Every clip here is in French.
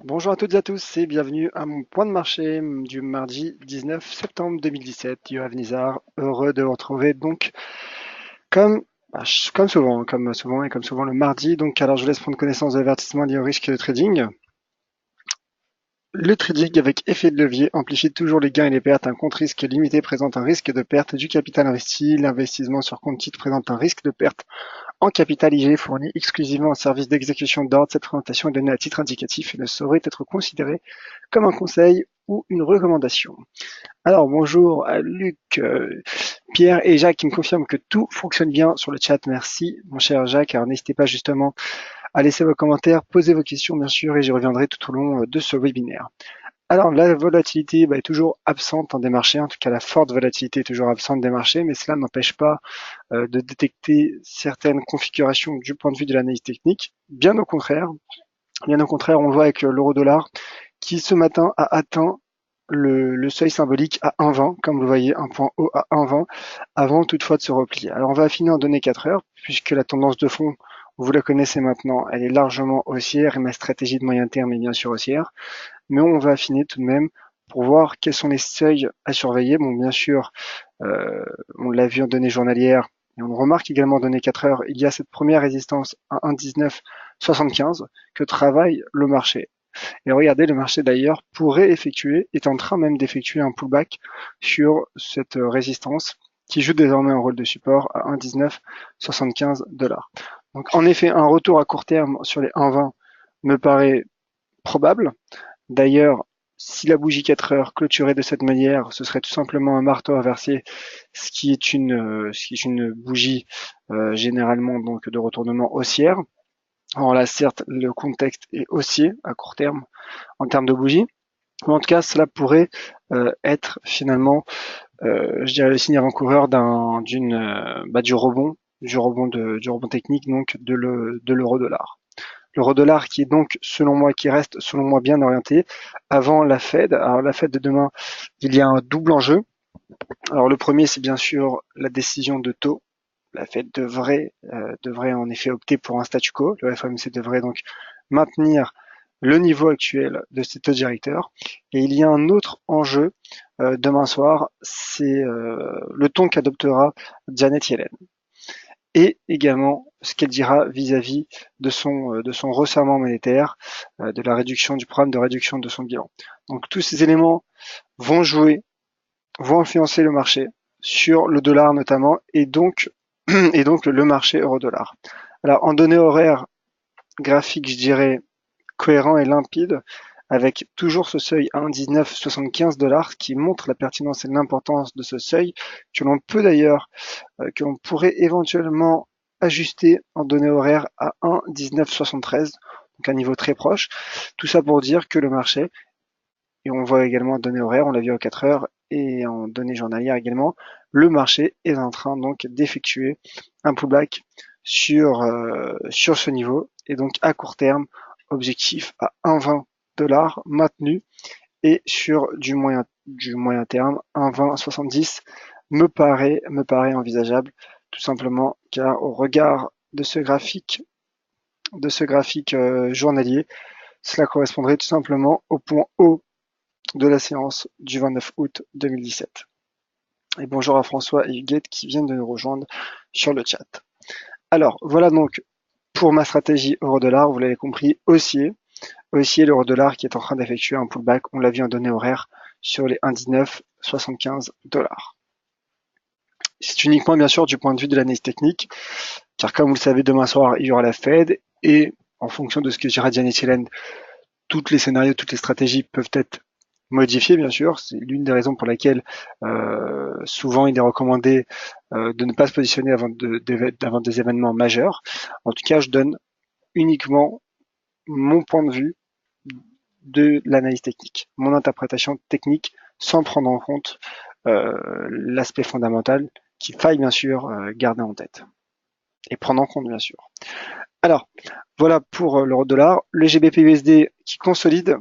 Bonjour à toutes et à tous et bienvenue à mon point de marché du mardi 19 septembre 2017. Yoav Nizar, heureux de vous retrouver donc comme, comme souvent et comme souvent le mardi. Donc alors je vous laisse prendre connaissance de l'avertissement lié au risque de trading. Le trading avec effet de levier amplifie toujours les gains et les pertes. Un compte risque limité présente un risque de perte du capital investi. L'investissement sur compte titre présente un risque de perte en capital IG fourni exclusivement en service d'exécution d'ordre. Cette présentation est donnée à titre indicatif et ne saurait être considérée comme un conseil ou une recommandation. Alors bonjour à Luc, Pierre et Jacques qui me confirment que tout fonctionne bien sur le chat. Merci mon cher Jacques. Alors n'hésitez pas justement à laisser vos commentaires, poser vos questions bien sûr et j'y reviendrai tout au long de ce webinaire. Alors la volatilité est toujours absente des marchés, en tout cas la forte volatilité est toujours absente des marchés, mais cela n'empêche pas de détecter certaines configurations du point de vue de l'analyse technique. Bien au contraire, on le voit avec l'euro-dollar qui ce matin a atteint le seuil symbolique à 1,20, comme vous le voyez, un point haut à 1,20, avant toutefois de se replier. Alors on va affiner en données 4 heures, puisque la tendance de fond, vous la connaissez maintenant, elle est largement haussière et ma stratégie de moyen terme est bien sûr haussière, mais on va affiner tout de même pour voir quels sont les seuils à surveiller. Bon, bien sûr, on l'a vu en données journalières, et on le remarque également en données 4 heures, il y a cette première résistance à 1,1975 que travaille le marché. Et regardez, le marché d'ailleurs est en train même d'effectuer un pullback sur cette résistance qui joue désormais un rôle de support à 1,1975 $. Donc en effet, un retour à court terme sur les 1,20 me paraît probable. D'ailleurs, si la bougie 4 heures clôturait de cette manière, ce serait tout simplement un marteau inversé, ce qui est une bougie généralement donc de retournement haussière. Alors là, certes, le contexte est haussier à court terme en termes de bougie, mais en tout cas, cela pourrait être finalement, je dirais, le signe avant-coureur du rebond technique donc de l'euro-dollar. L'euro-dollar qui est donc, selon moi, qui reste, selon moi, bien orienté avant la Fed. Alors, la Fed de demain, il y a un double enjeu. Alors, le premier, c'est bien sûr la décision de taux. La Fed devrait en effet opter pour un statu quo. Le FOMC devrait donc maintenir le niveau actuel de ses taux directeurs. Et il y a un autre enjeu demain soir, c'est le ton qu'adoptera Janet Yellen et également ce qu'elle dira vis-à-vis de son resserrement monétaire, de la réduction du programme de réduction de son bilan. Donc tous ces éléments vont jouer, vont influencer le marché sur le dollar notamment et donc le marché euro-dollar. Alors en données horaires graphiques, je dirais cohérent et limpide, avec toujours ce seuil à 1,1975 $ qui montre la pertinence et l'importance de ce seuil, que l'on peut d'ailleurs, que l'on pourrait éventuellement ajuster en données horaires à 1,1973, donc un niveau très proche. Tout ça pour dire que le marché, et on voit également en données horaires, on l'a vu en 4 heures et en données journalières également, le marché est en train donc d'effectuer un pullback sur ce niveau et donc à court terme, objectif à 1,20 $ maintenu et sur du moyen terme, 1,2070 me paraît envisageable, tout simplement car au regard de ce graphique journalier, cela correspondrait tout simplement au point haut de la séance du 29 août 2017. Et bonjour à François et Huguette qui viennent de nous rejoindre sur le chat. Alors, voilà donc pour ma stratégie euro-dollar, vous l'avez compris, haussier l'euro-dollar qui est en train d'effectuer un pullback, on l'a vu en données horaires, sur les 1,1975 $. C'est uniquement bien sûr du point de vue de l'analyse technique, car comme vous le savez, demain soir, il y aura la Fed, et en fonction de ce que dira Janet Yellen, tous les scénarios, toutes les stratégies peuvent être modifiées, bien sûr. C'est l'une des raisons pour laquelle souvent il est recommandé de ne pas se positionner avant des événements majeurs. En tout cas, je donne uniquement mon point de vue de l'analyse technique, mon interprétation technique, sans prendre en compte l'aspect fondamental qu'il faille bien sûr garder en tête et prendre en compte bien sûr. Alors, voilà pour l'euro-dollar. Le GBP-USD qui consolide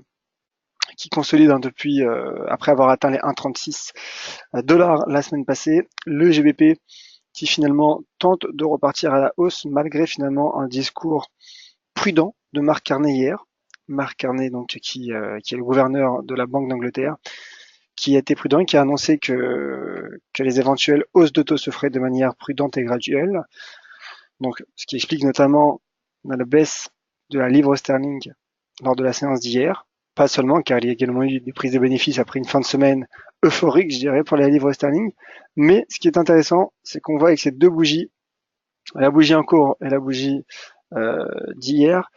depuis après avoir atteint les 1,36 $ la semaine passée. Le GBP qui finalement tente de repartir à la hausse malgré finalement un discours prudent de Marc Carnet hier, Mark Carney, donc qui est le gouverneur de la Banque d'Angleterre, qui a été prudent et qui a annoncé que les éventuelles hausses de taux se feraient de manière prudente et graduelle. Donc, ce qui explique notamment la baisse de la livre sterling lors de la séance d'hier. Pas seulement, car il y a également eu des prises de bénéfices après une fin de semaine euphorique, je dirais, pour la livre sterling. Mais ce qui est intéressant, c'est qu'on voit avec ces deux bougies, la bougie en cours et la bougie d'hier,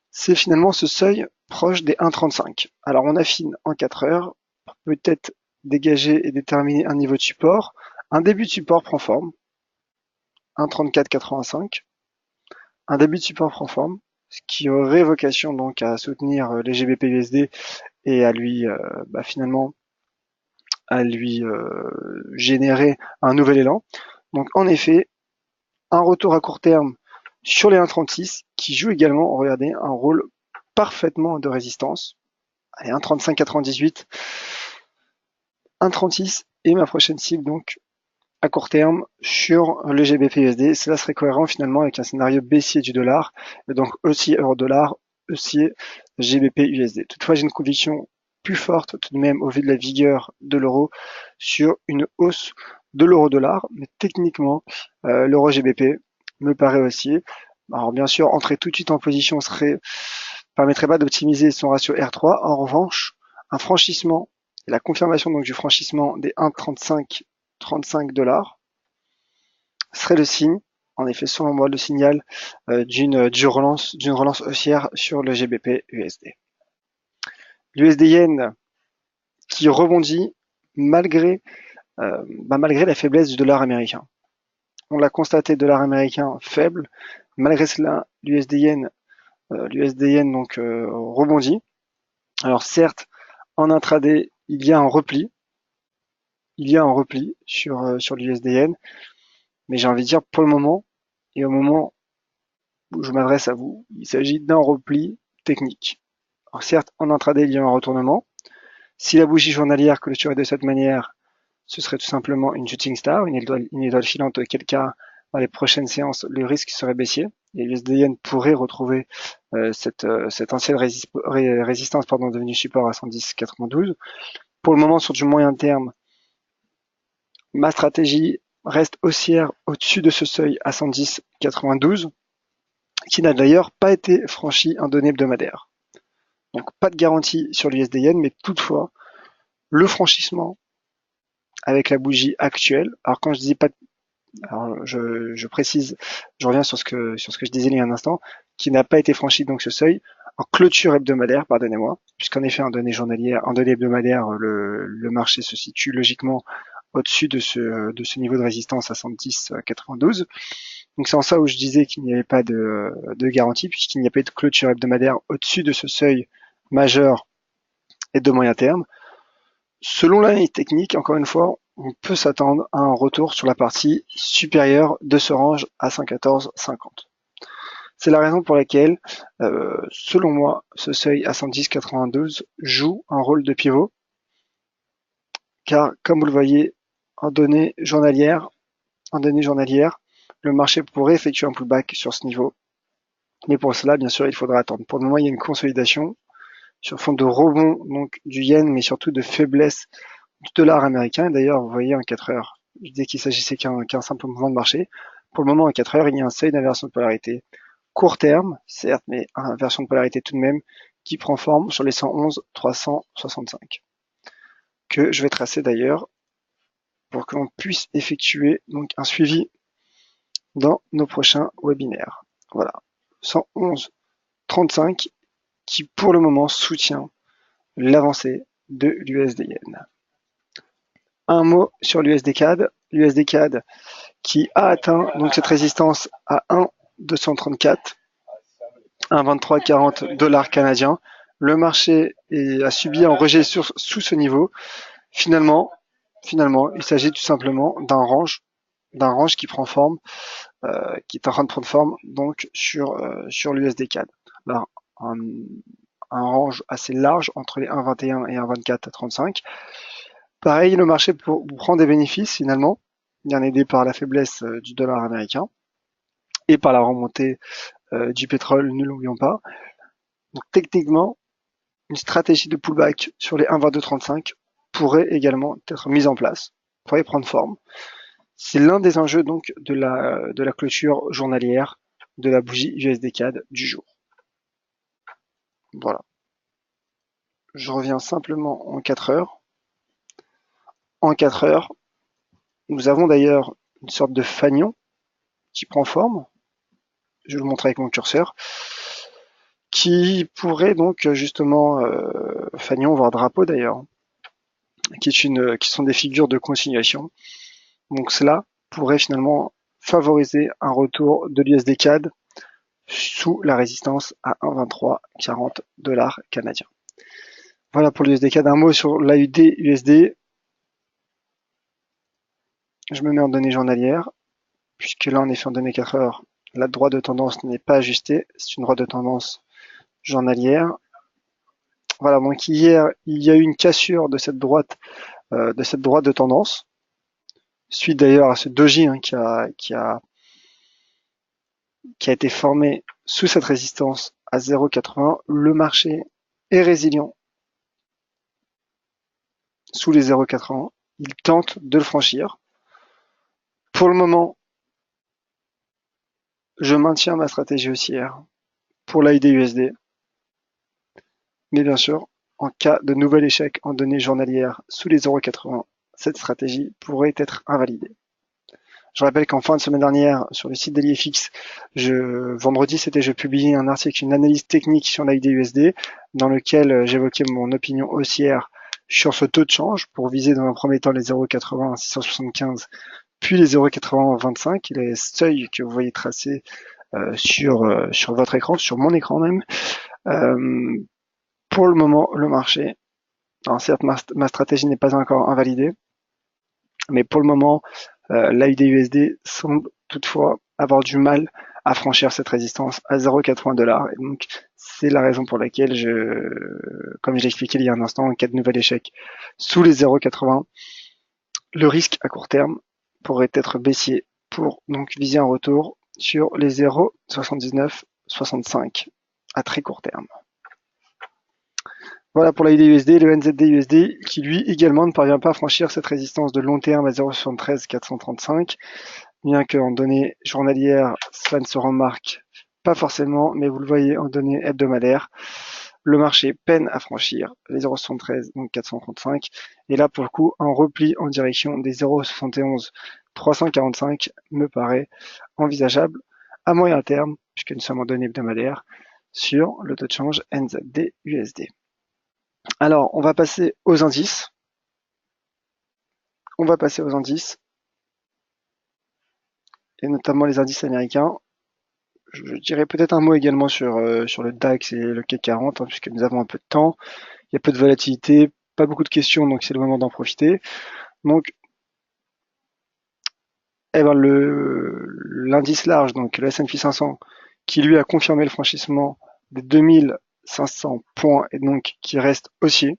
c'est finalement ce seuil proche des 1,35. Alors on affine en 4 heures, peut-être dégager et déterminer un niveau de support. Un début de support prend forme, 1,3485. Un début de support prend forme, ce qui aurait vocation donc à soutenir les GBP USD et à lui finalement à lui générer un nouvel élan. Donc en effet, un retour à court terme sur les 1,36 qui joue également, regardez, un rôle parfaitement de résistance. Allez, 1,3598, 1,36 et ma prochaine cible donc à court terme sur le GBP USD. Cela serait cohérent finalement avec un scénario baissier du dollar, et donc haussier euro-dollar, haussier GBP USD. Toutefois, j'ai une conviction plus forte tout de même au vu de la vigueur de l'euro sur une hausse de l'euro-dollar, mais techniquement, l'euro GBP me paraît haussier. Alors bien sûr, entrer tout de suite en position permettrait pas d'optimiser son ratio R3. En revanche, un franchissement et la confirmation donc du franchissement des 1,35 $ serait le signe, en effet selon moi le signal d'une relance haussière sur le GBP USD. L'USD Yen qui rebondit malgré la faiblesse du dollar américain. On l'a constaté, dollar américain faible, malgré cela l'USD Yen donc rebondit. Alors certes, en intraday, il y a un repli sur l'USD Yen, mais j'ai envie de dire pour le moment, et au moment où je m'adresse à vous, il s'agit d'un repli technique. Alors certes, en intraday, il y a un retournement. Si la bougie journalière clôturait de cette manière, ce serait tout simplement une shooting star, une étoile filante, auquel cas, dans les prochaines séances, le risque serait baissier. Et l'USD Yen pourrait retrouver cette ancienne résistance devenue support à 110,92. Pour le moment, sur du moyen terme, ma stratégie reste haussière au-dessus de ce seuil à 110,92, qui n'a d'ailleurs pas été franchi en données hebdomadaires. Donc pas de garantie sur l'USD Yen, mais toutefois, le franchissement avec la bougie actuelle, alors quand je dis pas, alors je précise, je reviens sur ce que je disais il y a un instant, qui n'a pas été franchi donc ce seuil, en clôture hebdomadaire, pardonnez-moi, puisqu'en effet en données hebdomadaires, le marché se situe logiquement au-dessus de ce niveau de résistance à 110,92. Donc c'est en ça où je disais qu'il n'y avait pas de garantie, puisqu'il n'y a pas eu de clôture hebdomadaire au-dessus de ce seuil majeur et de moyen terme. Selon l'analyse technique, encore une fois, on peut s'attendre à un retour sur la partie supérieure de ce range à 114,50. C'est la raison pour laquelle, selon moi, ce seuil à 110,92 joue un rôle de pivot, car comme vous le voyez, en données journalières, le marché pourrait effectuer un pullback sur ce niveau. Mais pour cela, bien sûr, il faudra attendre. Pour le moment, il y a une consolidation sur fond de rebond donc du yen, mais surtout de faiblesse du dollar américain. D'ailleurs, vous voyez en 4 heures, je disais qu'il s'agissait qu'un simple mouvement de marché. Pour le moment, en 4 heures, il y a un seuil d'inversion de polarité court terme, certes, mais inversion de polarité tout de même, qui prend forme sur les 111,365, que je vais tracer d'ailleurs pour que l'on puisse effectuer donc un suivi dans nos prochains webinaires. Voilà, 111,35 qui pour le moment soutient l'avancée de l'USD Yen. Un mot sur l'USD CAD. L'USD CAD qui a atteint donc cette résistance à 1,234, 1,2340 $ canadiens. Le marché a subi un rejet sous ce niveau. Finalement, il s'agit tout simplement d'un range qui prend forme, qui est en train de prendre forme donc sur l'USD CAD. Alors, un range assez large entre les 1,21 et 1,2435. Pareil, le marché prend des bénéfices finalement, bien aidé par la faiblesse du dollar américain et par la remontée du pétrole, ne l'oublions pas. Donc techniquement, une stratégie de pullback sur les 1,2235 pourrait également être mise en place, pourrait prendre forme. C'est l'un des enjeux donc de la clôture journalière de la bougie USD CAD du jour. Voilà. Je reviens simplement en 4 heures. En 4 heures, nous avons d'ailleurs une sorte de fanion qui prend forme. Je vais le montrer avec mon curseur. Qui pourrait donc justement, fanion voire drapeau d'ailleurs, qui sont des figures de continuation. Donc cela pourrait finalement favoriser un retour de l'USD CAD sous la résistance à 1,2340 $ canadiens. Voilà pour l'USD CAD. Un mot sur l'AUD USD. Je me mets en données journalières, puisque là on est fait en données 4 heures. La droite de tendance n'est pas ajustée, c'est une droite de tendance journalière. Voilà, donc hier il y a eu une cassure de cette droite de tendance, suite d'ailleurs à ce doji qui a été formé sous cette résistance à 0,80. Le marché est résilient sous les 0,80. Il tente de le franchir. Pour le moment, je maintiens ma stratégie haussière pour l'AUD USD. Mais bien sûr, en cas de nouvel échec en données journalières sous les 0,80, cette stratégie pourrait être invalidée. Je rappelle qu'en fin de semaine dernière, sur le site d'AliFX, vendredi, je publiais un article, une analyse technique sur l'AUD USD, dans lequel j'évoquais mon opinion haussière sur ce taux de change pour viser dans un premier temps les 0,80 à 675, puis les 0,80 les seuils que vous voyez tracés sur votre écran, sur mon écran même. Pour le moment, le marché, alors certes ma stratégie n'est pas encore invalidée, mais pour le moment, l'AUD USD semble toutefois avoir du mal à franchir cette résistance à 0,80 $. Et donc, c'est la raison pour laquelle comme je l'ai expliqué il y a un instant, en cas de nouvel échec sous les 0,80, le risque à court terme pourrait être baissier pour donc viser un retour sur les 0,7965 à très court terme. Voilà pour l'AUD USD, le NZD USD qui lui également ne parvient pas à franchir cette résistance de long terme à 0,73 435, bien qu'en données journalières, cela ne se remarque pas forcément, mais vous le voyez en données hebdomadaires, le marché peine à franchir les 0,73 donc 435, et là pour le coup un repli en direction des 0,71 345 me paraît envisageable à moyen terme, puisque nous sommes en données hebdomadaires, sur le taux de change NZD USD. Alors, on va passer aux indices. Et notamment les indices américains. Je dirais peut-être un mot également sur le DAX et le CAC 40, puisque nous avons un peu de temps. Il y a peu de volatilité, pas beaucoup de questions, donc c'est le moment d'en profiter. Donc, l'indice large, donc le S&P 500, qui lui a confirmé le franchissement des 2500 points et donc qui reste haussier.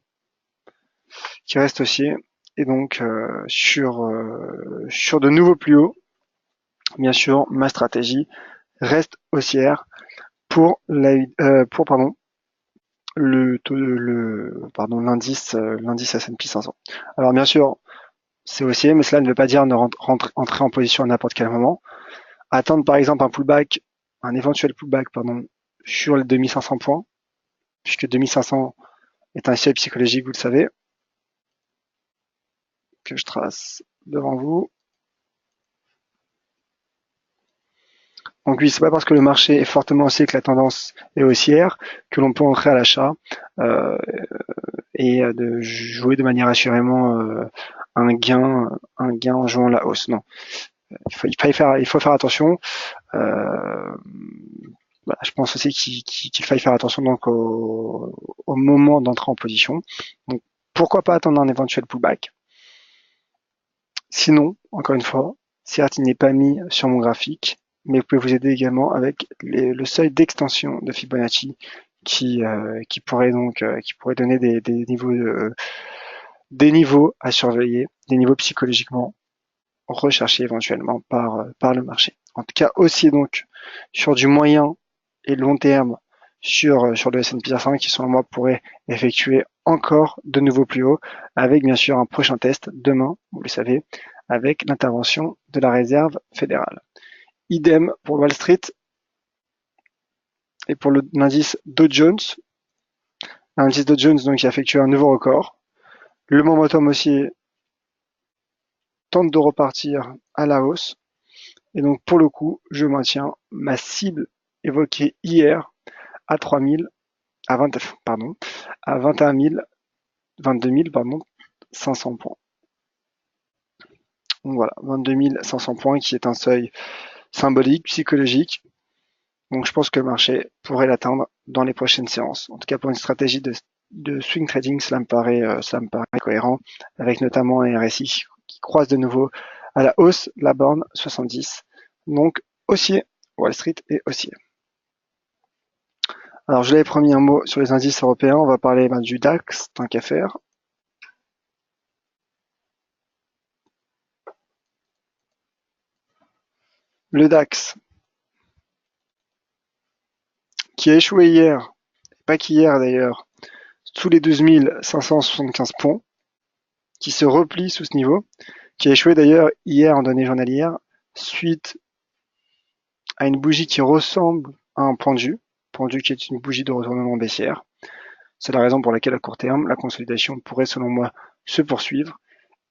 Et donc sur de nouveaux plus hauts, bien sûr, ma stratégie reste haussière pour l'indice S&P 500. Alors bien sûr, c'est haussier, mais cela ne veut pas dire entrer en position à n'importe quel moment. Attendre par exemple un éventuel pullback, sur les 2500 points, puisque 2500 est un seuil psychologique, vous le savez, que je trace devant vous. Donc oui, c'est pas parce que le marché est fortement haussier que la tendance est haussière que l'on peut entrer à l'achat et de jouer de manière assurément un gain en jouant la hausse. Non, il faut faire attention. Je pense aussi qu'il faille faire attention donc au moment d'entrer en position. Donc pourquoi pas attendre un éventuel pullback. Sinon, encore une fois, certes, il n'est pas mis sur mon graphique, mais vous pouvez vous aider également avec le seuil d'extension de Fibonacci qui pourrait donner des niveaux à surveiller, des niveaux psychologiquement recherchés éventuellement par le marché. En tout cas, aussi donc sur du moyen et long terme sur le S&P 500 qui, selon moi, pourrait effectuer encore de nouveaux plus hauts, avec bien sûr un prochain test demain, vous le savez, avec l'intervention de la Réserve fédérale. Idem pour Wall Street et pour l'indice Dow Jones. L'indice Dow Jones donc, qui a effectué un nouveau record. Le momentum aussi tente de repartir à la hausse. Et donc, pour le coup, je maintiens ma cible évoquée hier à 3000, à 21 000, 22 500 points. Donc voilà, 22 500 points qui est un seuil symbolique, psychologique. Donc je pense que le marché pourrait l'atteindre dans les prochaines séances. En tout cas, pour une stratégie de swing trading, cela me paraît cohérent, avec notamment un RSI qui croise de nouveau à la hausse la borne 70. Donc haussier, Wall Street est haussier. Alors je l'avais promis un mot sur les indices européens, on va parler du DAX, tant qu'à faire. Le DAX, qui a échoué hier, pas qu'hier d'ailleurs, sous les 12 575 points, qui se replie sous ce niveau, qui a échoué d'ailleurs hier en données journalières, suite à une bougie qui ressemble à un pendu qui est une bougie de retournement baissière. C'est la raison pour laquelle à court terme, la consolidation pourrait selon moi se poursuivre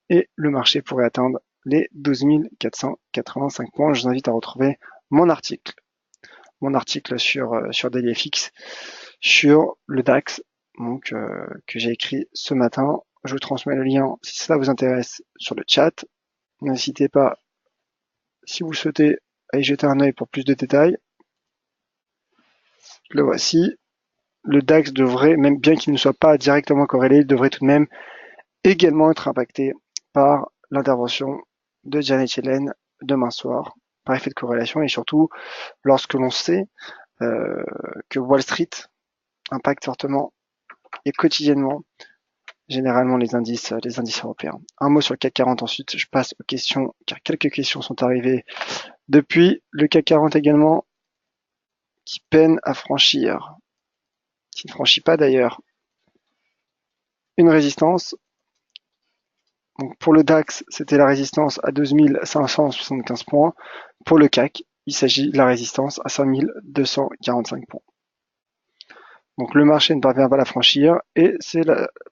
et le marché pourrait atteindre les 12 485 points. Je vous invite à retrouver mon article sur DailyFX sur le DAX donc, que j'ai écrit ce matin. Je vous transmets le lien si cela vous intéresse sur le chat. N'hésitez pas, si vous souhaitez, à y jeter un œil pour plus de détails. Le voici. Le DAX devrait, même bien qu'il ne soit pas directement corrélé, il devrait tout de même également être impacté par l'intervention de Janet Yellen demain soir, par effet de corrélation, et surtout lorsque l'on sait que Wall Street impacte fortement et quotidiennement généralement les indices européens. Un mot sur le CAC 40 ensuite, je passe aux questions, car quelques questions sont arrivées depuis. Le CAC 40 également, qui peine à franchir, qui ne franchit pas d'ailleurs, une résistance. Donc pour le DAX, c'était la résistance à 12 575 points. Pour le CAC, il s'agit de la résistance à 5 245 points. Donc le marché ne parvient pas à la franchir et c'est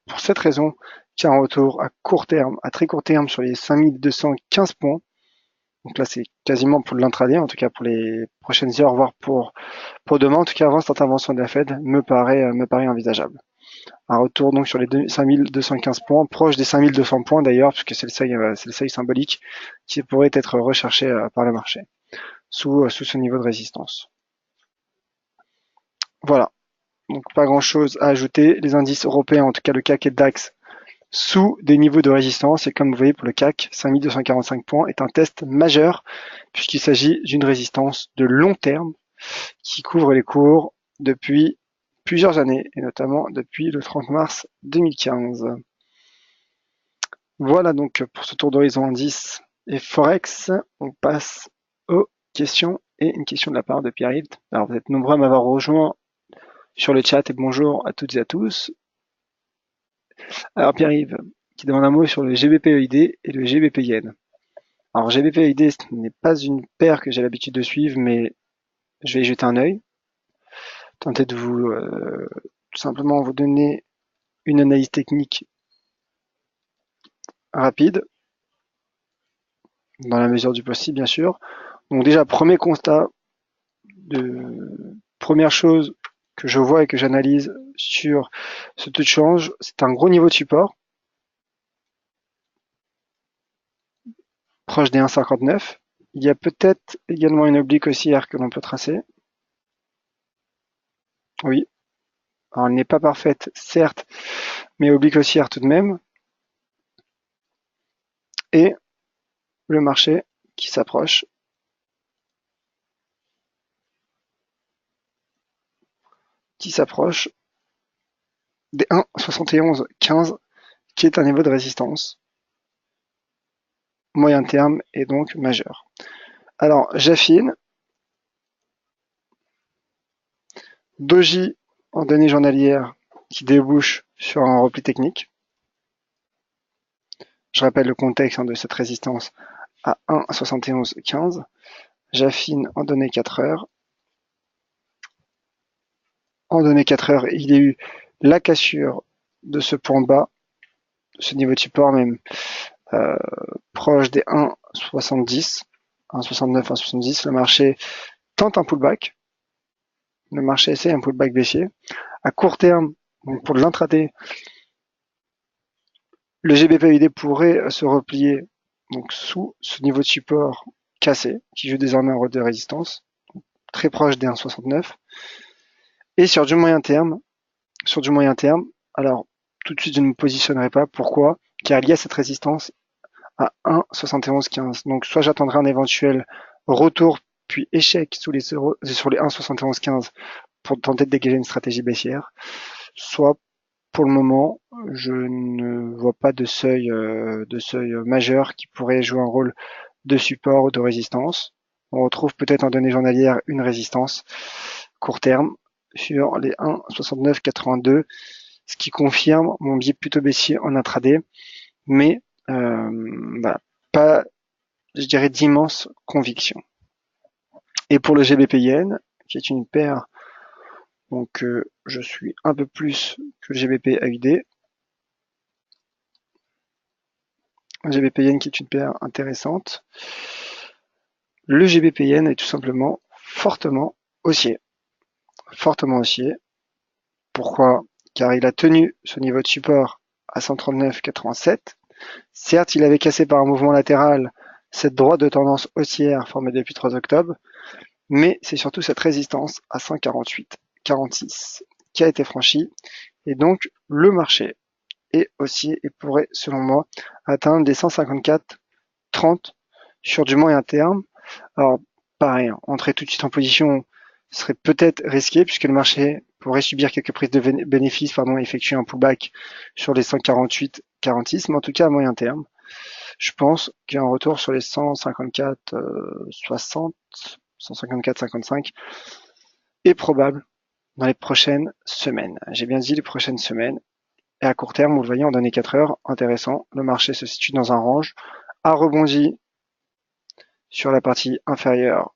pour cette raison qu'il y a un retour à court terme, à très court terme sur les 5215 points. Donc là, c'est quasiment pour l'intraday, en tout cas pour les prochaines heures, voire pour demain. En tout cas, avant cette intervention de la Fed, me paraît envisageable. Un retour donc sur les 5215 points, proche des 5200 points d'ailleurs, puisque c'est le seuil symbolique qui pourrait être recherché par le marché sous ce niveau de résistance. Voilà. Donc pas grand chose à ajouter. Les indices européens, en tout cas le CAC et le DAX, sous des niveaux de résistance. Et comme vous voyez pour le CAC, 5245 points est un test majeur puisqu'il s'agit d'une résistance de long terme qui couvre les cours depuis plusieurs années et notamment depuis le 30 mars 2015. Voilà donc pour ce tour d'horizon indice et Forex. On passe aux questions et une question de la part de Pierre-Yves. Alors vous êtes nombreux à m'avoir rejoint sur le chat et bonjour à toutes et à tous. Alors Pierre-Yves qui demande un mot sur le GBP-USD et le GBP-Yen. Alors GBP-USD ce n'est pas une paire que j'ai l'habitude de suivre, mais je vais y jeter un œil. Tenter de vous tout simplement vous donner une analyse technique rapide, dans la mesure du possible bien sûr. Donc déjà premier constat, première chose que je vois et que j'analyse sur ce taux de change, c'est un gros niveau de support, proche des 1,59. Il y a peut-être également une oblique haussière que l'on peut tracer. Oui. Alors, elle n'est pas parfaite, certes, mais oblique haussière tout de même. Et le marché qui s'approche des 1,7115 qui est un niveau de résistance moyen terme et donc majeur. Alors j'affine, Doji en données journalières qui débouche sur un repli technique. Je rappelle le contexte de cette résistance à 1,7115. J'affine en données 4 heures. En données 4 heures, il y a eu la cassure de ce point bas, ce niveau de support même proche des 1,70, 1,69, 1,70. Le marché tente un pullback. Le marché essaie un pullback baissier. À court terme, donc pour l'intraday, le GBP/USD pourrait se replier donc sous ce niveau de support cassé, qui joue désormais un rôle de résistance, très proche des 1,69. Et sur du moyen terme, alors tout de suite je ne me positionnerai pas. Pourquoi? Car il y a cette résistance à 1,7115. Donc soit j'attendrai un éventuel retour puis échec sur les 1,7115 pour tenter de dégager une stratégie baissière, soit pour le moment, je ne vois pas de seuil majeur qui pourrait jouer un rôle de support ou de résistance. On retrouve peut-être en données journalières une résistance court terme sur les 1,6982, ce qui confirme mon biais plutôt baissier en intraday, mais voilà, pas, je dirais, d'immense conviction. Et pour le GBP-Yen, qui est une paire, donc je suis un peu plus que le GBP-AUD, GBP-Yen qui est une paire intéressante. Le GBP-Yen est tout simplement fortement haussier. Fortement haussier. Pourquoi? Car il a tenu ce niveau de support à 139,87. Certes, il avait cassé par un mouvement latéral cette droite de tendance haussière formée depuis 3 octobre, mais c'est surtout cette résistance à 148,46 qui a été franchie. Et donc, le marché est haussier et pourrait, selon moi, atteindre des 154,30 sur du moyen terme. Alors, pareil, entrer tout de suite en position serait peut-être risqué puisque le marché pourrait subir quelques prises de bénéfices, effectuer un pullback sur les 148,46, mais en tout cas à moyen terme, je pense qu'un retour sur les 154,60, 154,55 est probable dans les prochaines semaines. J'ai bien dit les prochaines semaines. Et à court terme, vous le voyez en données 4 heures, intéressant, le marché se situe dans un range, a rebondi sur la partie inférieure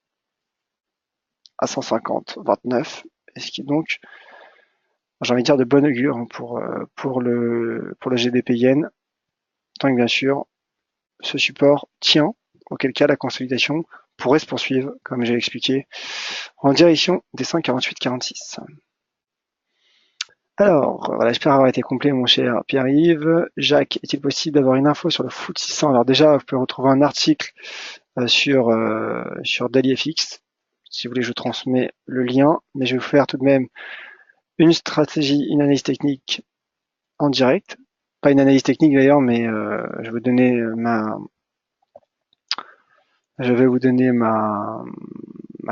à 150,29, et ce qui est donc, j'ai envie de dire, de bon augure pour le GBP Yen, tant que bien sûr ce support tient, auquel cas la consolidation pourrait se poursuivre, comme j'ai expliqué, en direction des 148,46. Alors, voilà, j'espère avoir été complet, mon cher Pierre-Yves. Jacques, est-il possible d'avoir une info sur le FTSE 600? Alors déjà, vous pouvez retrouver un article sur DailyFX. Si vous voulez, je transmets le lien, mais je vais vous faire tout de même une analyse technique en direct. Pas une analyse technique d'ailleurs, mais je vais vous donner ma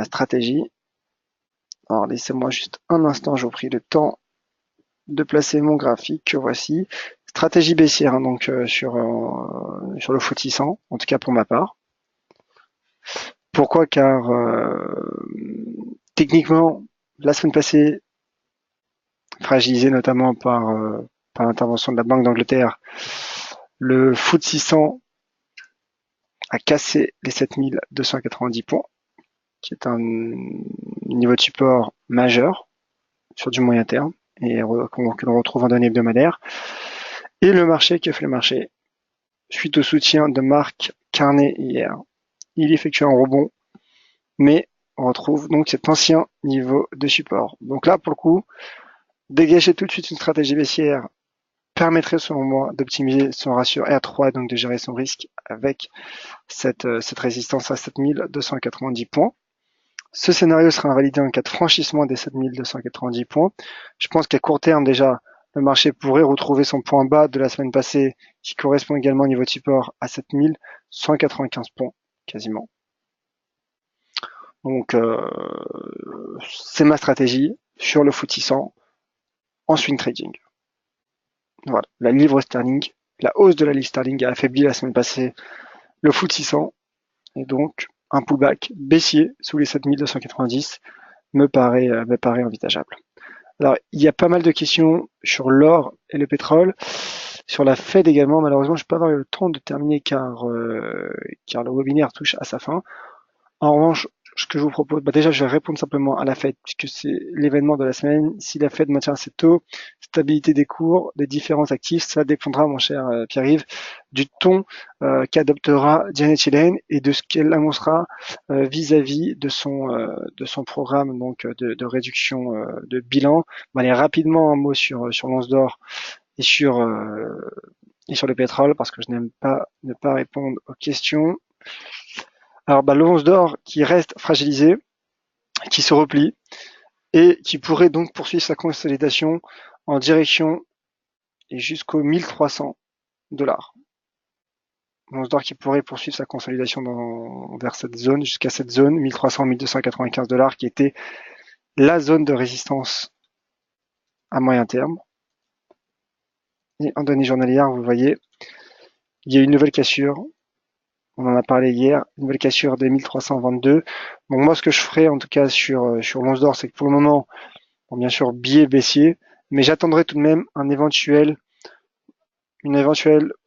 stratégie. Alors laissez-moi juste un instant, j'ai pris le temps de placer mon graphique. Voici. Stratégie baissière, donc sur le FTSE 600, en tout cas pour ma part. Pourquoi? Car techniquement, la semaine passée, fragilisé notamment par l'intervention de la Banque d'Angleterre, le FTSE 600 a cassé les 7290 points, qui est un niveau de support majeur sur du moyen terme et que l'on retrouve en données hebdomadaires. Et le marché, qui a fait le marché suite au soutien de Marc Carnet hier, il effectue un rebond, mais on retrouve donc cet ancien niveau de support. Donc là, pour le coup, dégager tout de suite une stratégie baissière permettrait selon moi d'optimiser son ratio R3 et donc de gérer son risque avec cette résistance à 7290 points. Ce scénario sera invalidé en cas de franchissement des 7290 points. Je pense qu'à court terme déjà, le marché pourrait retrouver son point bas de la semaine passée qui correspond également au niveau de support à 7195 points quasiment. Donc c'est ma stratégie sur le FTSE 600 en swing trading. Voilà, la livre sterling, la hausse de la livre sterling a affaibli la semaine passée le FTSE 600 et donc un pullback baissier sous les 7290 me paraît envisageable. Alors, il y a pas mal de questions sur l'or et le pétrole, sur la Fed également. Malheureusement, je ne peux pas avoir eu le temps de terminer car le webinaire touche à sa fin. En revanche, ce que je vous propose, déjà, je vais répondre simplement à la Fed, puisque c'est l'événement de la semaine. Si la Fed maintient ses taux, stabilité des cours des différents actifs, ça dépendra, mon cher Pierre-Yves, du ton qu'adoptera Janet Yellen et de ce qu'elle annoncera vis-à-vis de son programme donc de réduction de bilan. Allez, rapidement un mot sur l'once d'or et sur le pétrole, parce que je n'aime pas ne pas répondre aux questions. Alors, l'once d'or qui reste fragilisée, qui se replie et qui pourrait donc poursuivre sa consolidation en direction et jusqu'aux 1300 dollars. L'once d'or qui pourrait poursuivre sa consolidation vers cette zone, jusqu'à cette zone, 1300-1295 dollars, qui était la zone de résistance à moyen terme. Et en données journalières, vous voyez, il y a une nouvelle cassure. On en a parlé hier, une nouvelle cassure des 1322. Donc moi, ce que je ferai en tout cas sur l'once d'or, c'est que pour le moment, bon, bien sûr, biais baissier, mais j'attendrai tout de même une éventuelle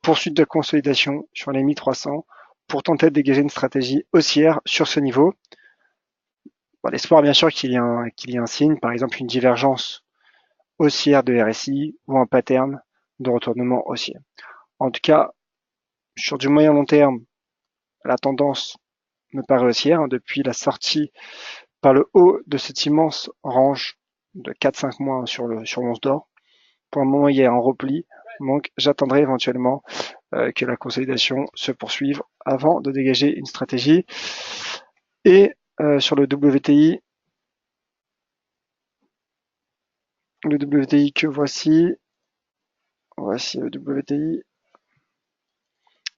poursuite de consolidation sur les 1300 pour tenter de dégager une stratégie haussière sur ce niveau. Bon, l'espoir, bien sûr, qu'il y ait un signe, par exemple une divergence haussière de RSI ou un pattern de retournement haussier. En tout cas, sur du moyen long terme, la tendance me paraît haussière depuis la sortie par le haut de cet immense range de 4-5 mois sur l'once d'or. Pour le moment, il y a un repli, donc j'attendrai éventuellement que la consolidation se poursuive avant de dégager une stratégie. Et sur le WTI que voici le WTI.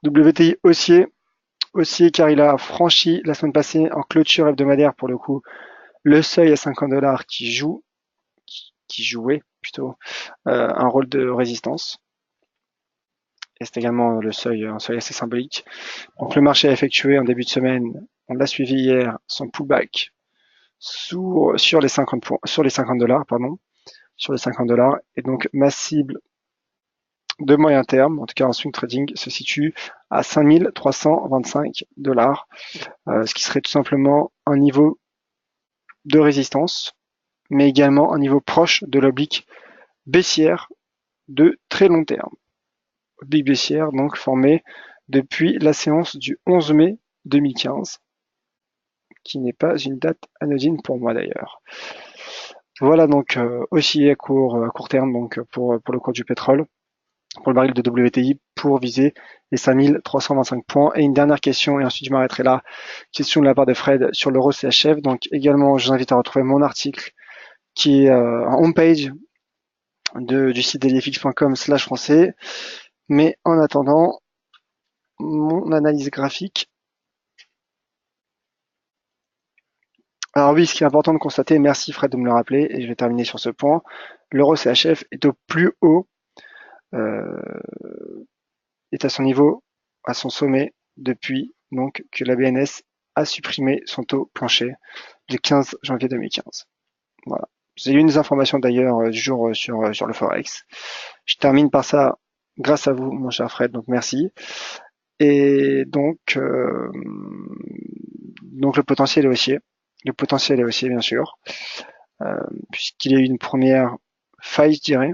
WTI haussier car il a franchi la semaine passée en clôture hebdomadaire pour le coup le seuil à 50 dollars qui jouait plutôt un rôle de résistance. Et c'est également un seuil assez symbolique. Donc le marché a effectué en début de semaine, on l'a suivi hier, son pullback sur les 50 dollars, sur les 50 dollars. Et donc ma cible de moyen terme, en tout cas en swing trading, se situe à 5325 dollars, ce qui serait tout simplement un niveau de résistance, mais également un niveau proche de l'oblique baissière de très long terme. Oblique baissière donc formée depuis la séance du 11 mai 2015, qui n'est pas une date anodine pour moi d'ailleurs. Voilà donc aussi à court terme donc pour le cours du pétrole, pour le baril de WTI, pour viser les 5325 points. Et une dernière question, et ensuite je m'arrêterai là. Question de la part de Fred sur l'euro CHF. Donc également, je vous invite à retrouver mon article qui est en homepage du site dailyfix.com/français. Mais en attendant, mon analyse graphique. Alors oui, ce qui est important de constater, merci Fred de me le rappeler, et je vais terminer sur ce point, l'euro CHF est au plus haut, est à son niveau, à son sommet, depuis donc que la BNS a supprimé son taux plancher le 15 janvier 2015. Voilà. J'ai eu une information d'ailleurs du jour sur le Forex. Je termine par ça grâce à vous, mon cher Fred, donc merci. Et donc le potentiel est haussier. Le potentiel est haussier, bien sûr, puisqu'il y a eu une première faille, je dirais.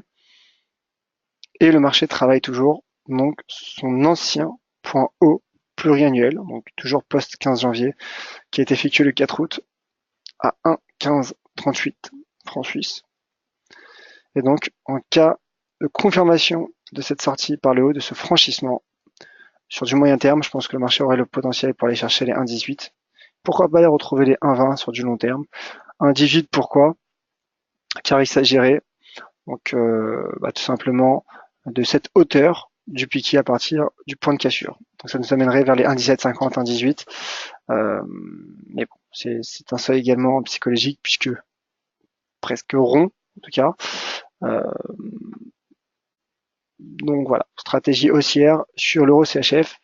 Et le marché travaille toujours donc son ancien point haut pluriannuel, donc toujours post-15 janvier, qui a été effectué le 4 août à 1,1538 francs suisses. Et donc, en cas de confirmation de cette sortie par le haut, de ce franchissement, sur du moyen terme, je pense que le marché aurait le potentiel pour aller chercher les 1,18. Pourquoi pas aller retrouver les 1,20 sur du long terme? 1,18, pourquoi? Car il s'agirait donc tout simplement de cette hauteur du piqué à partir du point de cassure. Donc ça nous amènerait vers les 1,1750, 1,18. Mais bon, c'est un seuil également psychologique puisque presque rond en tout cas. Donc voilà, stratégie haussière sur l'euro CHF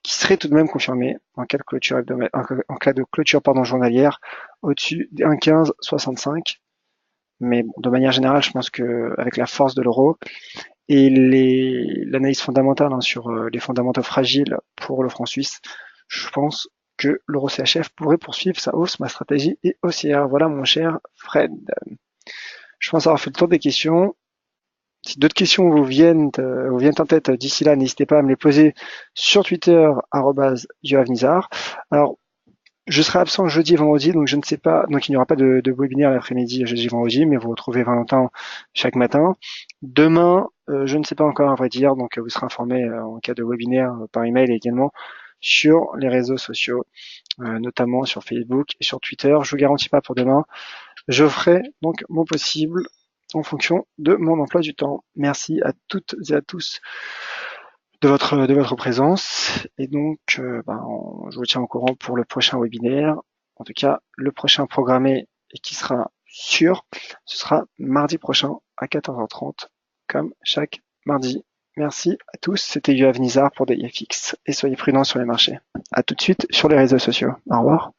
qui serait tout de même confirmé en cas de clôture journalière au-dessus des 1,1565. Mais bon, de manière générale, je pense qu'avec la force de l'euro et l'analyse fondamentale sur les fondamentaux fragiles pour le franc suisse, je pense que l'euro CHF pourrait poursuivre sa hausse. Ma stratégie est haussière. Voilà mon cher Fred. Je pense avoir fait le tour des questions. Si d'autres questions vous viennent en tête d'ici là, n'hésitez pas à me les poser sur Twitter, @yoavnizar. Alors, je serai absent jeudi et vendredi, donc je ne sais pas, donc il n'y aura pas de webinaire l'après-midi, jeudi et vendredi, mais vous retrouvez Valentin chaque matin. Demain, je ne sais pas encore à vrai dire, donc vous serez informé en cas de webinaire par email et également sur les réseaux sociaux, notamment sur Facebook et sur Twitter. Je vous garantis pas pour demain. Je ferai donc mon possible en fonction de mon emploi du temps. Merci à toutes et à tous de votre présence. Et donc, je vous tiens au courant pour le prochain webinaire. En tout cas, le prochain programmé et qui sera sûr, ce sera mardi prochain à 14h30, comme chaque mardi. Merci à tous. C'était Yoav Nizar pour DIFX et soyez prudents sur les marchés. À tout de suite sur les réseaux sociaux. Au revoir.